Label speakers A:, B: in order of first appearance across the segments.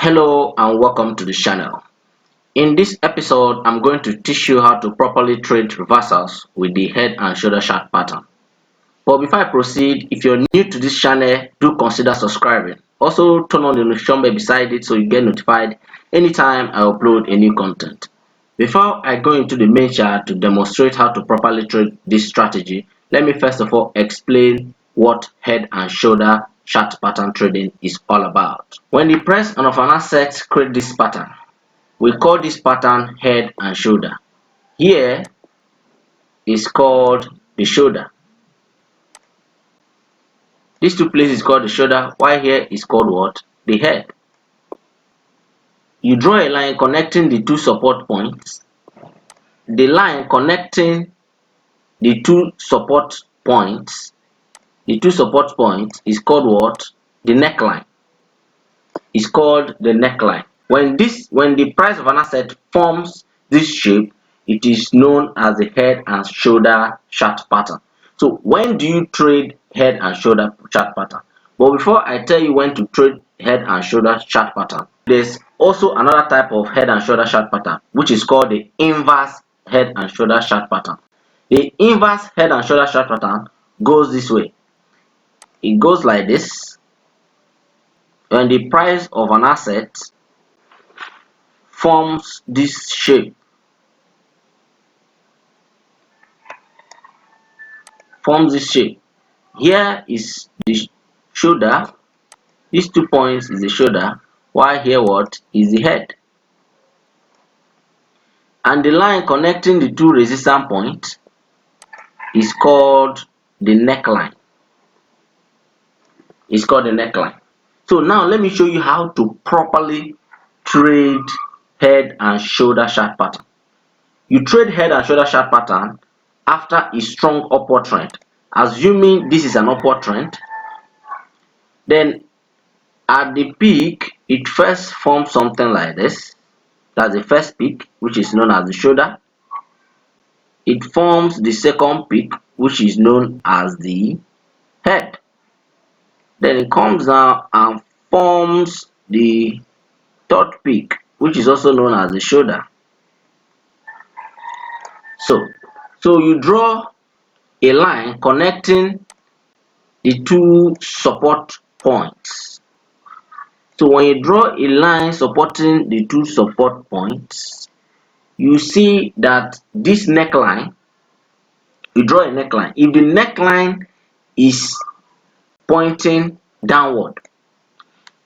A: Hello and welcome to the channel. In this episode, I'm going to teach you how to properly trade reversals with the head and shoulder chart pattern. But before I proceed, if you're new to this channel, do consider subscribing. Also, turn on the notification bell beside it so you get notified anytime I upload a new content. Before I go into the main chart to demonstrate how to properly trade this strategy, let me first of all explain what head and shoulder chart pattern trading is all about. When the price of an asset creates this pattern, we call this pattern head and shoulder. Here is called the shoulder. These two places is called the shoulder, while here is called what? The head. You draw a line connecting the two support points. The line connecting the two support points is called what? The neckline. It's called the neckline. When the price of an asset forms this shape, it is known as the head and shoulder chart pattern. So when do you trade head and shoulder chart pattern? But before I tell you when to trade head and shoulder chart pattern, there's also another type of head and shoulder chart pattern, which is called the inverse head and shoulder chart pattern. The inverse head and shoulder chart pattern goes this way. It goes like this. When the price of an asset forms this shape, here is the shoulder. These 2 points is the shoulder, while here what is the head, and the line connecting the two resistance points is called the neckline. So now let me show you how to properly trade head and shoulder chart pattern. You trade head and shoulder chart pattern after a strong upward trend. Assuming this is an upward trend, then at the peak it first forms something like this. That's the first peak, which is known as the shoulder. It forms the second peak, which is known as the head. Then it comes down and forms the third peak, which is also known as the shoulder. So you draw a line connecting the two support points. So when you draw a line supporting the two support points, you see that this neckline, you draw a neckline. If the neckline is pointing downward,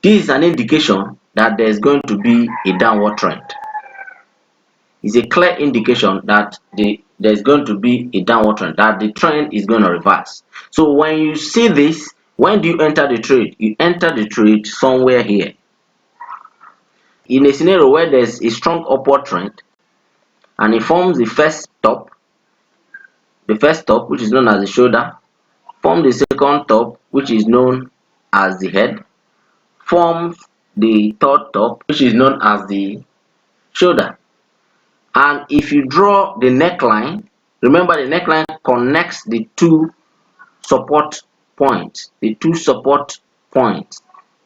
A: this is an indication that there is going to be a downward trend. It's a clear indication that there's going to be a downward trend, that the trend is going to reverse. So when you see this, when do you enter the trade? You enter the trade somewhere here. In a scenario where there's a strong upward trend and it forms the first top, which is known as the shoulder, form the second top, which is known as the head, forms the third top, which is known as the shoulder. And if you draw the neckline, remember the neckline connects the two support points.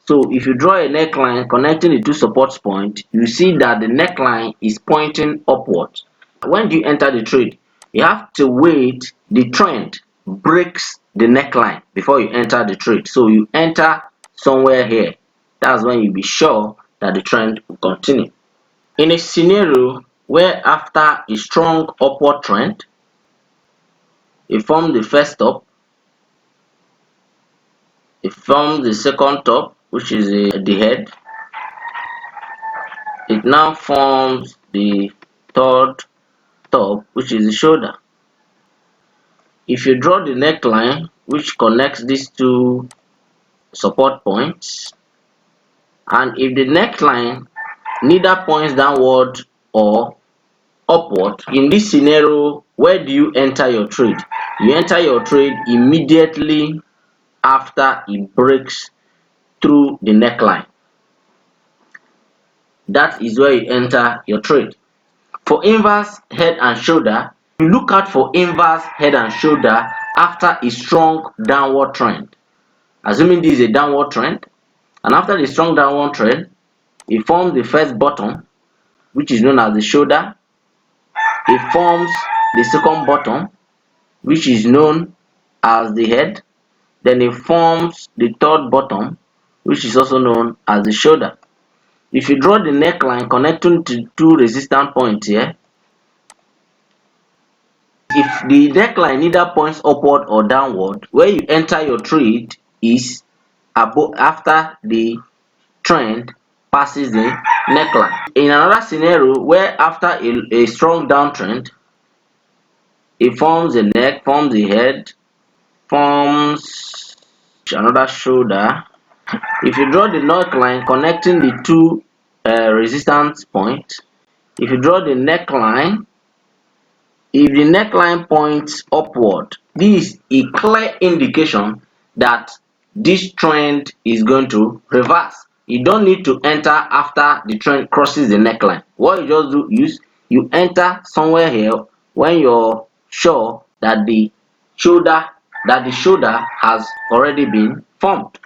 A: So if you draw a neckline connecting the two support points, you see that the neckline is pointing upwards. When do you enter the trade? You have to wait the trend breaks the neckline before you enter the trade. So you enter somewhere here. That's when you'll be sure that the trend will continue. In a scenario where after a strong upward trend, it forms the first top, it forms the second top, which is the head, it now forms the third top, which is the shoulder. If you draw the neckline which connects these two support points, and if the neckline neither points downward or upward, in this scenario, where do you enter your trade? You enter your trade immediately after it breaks through the neckline. That is where you enter your trade. For inverse head and shoulder, you look out for inverse head and shoulder after a strong downward trend. Assuming this is a downward trend, and after the strong downward trend, It forms the first bottom, which is known as the shoulder. It forms the second bottom, which is known as the head. Then it forms the third bottom, which is also known as the shoulder. If you draw the neckline connecting to two resistance points here, if the neckline either points upward or downward, where you enter your trade is above after the trend passes the neckline. In another scenario where after a strong downtrend, it forms the neck, forms the head, forms another shoulder. If you draw the neckline connecting the two resistance points, if you draw the neckline, if the neckline points upward, this is a clear indication that this trend is going to reverse. You don't need to enter after the trend crosses the neckline. What you just do is you enter somewhere here when you're sure that the shoulder has already been formed.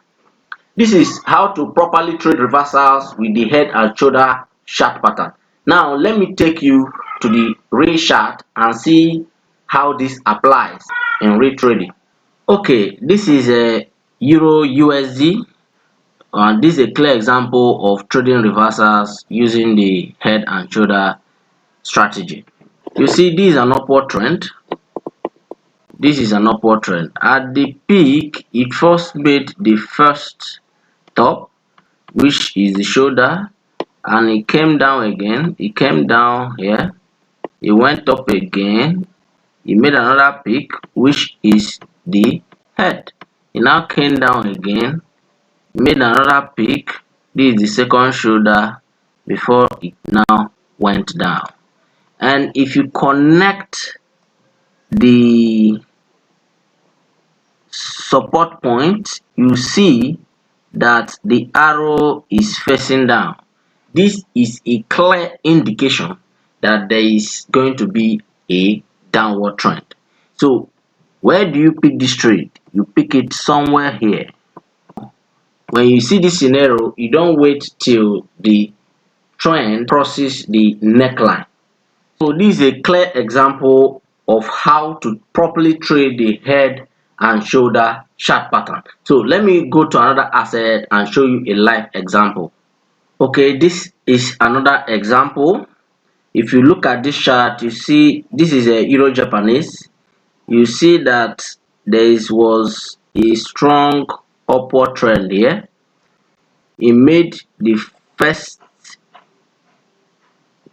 A: This is how to properly trade reversals with the head and shoulder chart pattern. Now let me take you to the real chart and see how this applies in real trading. Okay, this is a Euro USD, and this is a clear example of trading reversals using the head and shoulder strategy. You see, this is an upward trend. This is an upward trend. At the peak, it first made the first top, which is the shoulder, and it came down again. It came down here, it went up again, it made another peak, which is the head. It now came down again, made another peak. This is the second shoulder before it now went down. And if you connect the support point, you see that the arrow is facing down. This is a clear indication that there is going to be a downward trend. So where do you pick this trade? You pick it somewhere here. When you see this scenario, you don't wait till the trend crosses the neckline. So this is a clear example of how to properly trade the head and shoulder chart pattern. So let me go to another asset and show you a live example. Okay, this is another example. If you look at this chart, you see this is a Euro Japanese. You see that there was a strong upward trend here. It made the first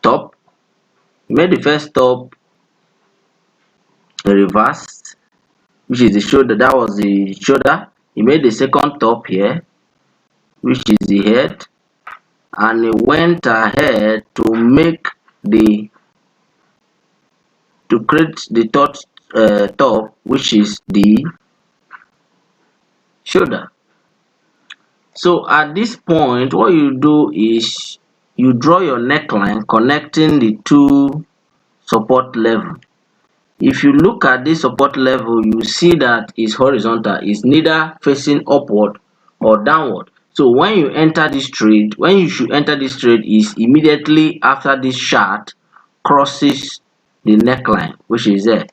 A: top, reversed, which is the shoulder. That was the shoulder. It made the second top here, which is the head, and it went ahead to create the third top, which is the shoulder. So at this point, what you do is you draw your neckline connecting the two support level. If you look at this support level, you see that it's horizontal, it's neither facing upward or downward. So when you enter this trade, when you should enter this trade is immediately after this chart crosses the neckline, which is there.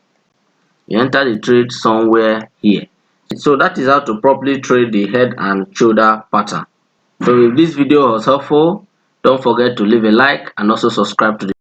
A: You enter the trade somewhere here. So that is how to properly trade the head and shoulder pattern. So if this video was helpful, don't forget to leave a like and also subscribe to the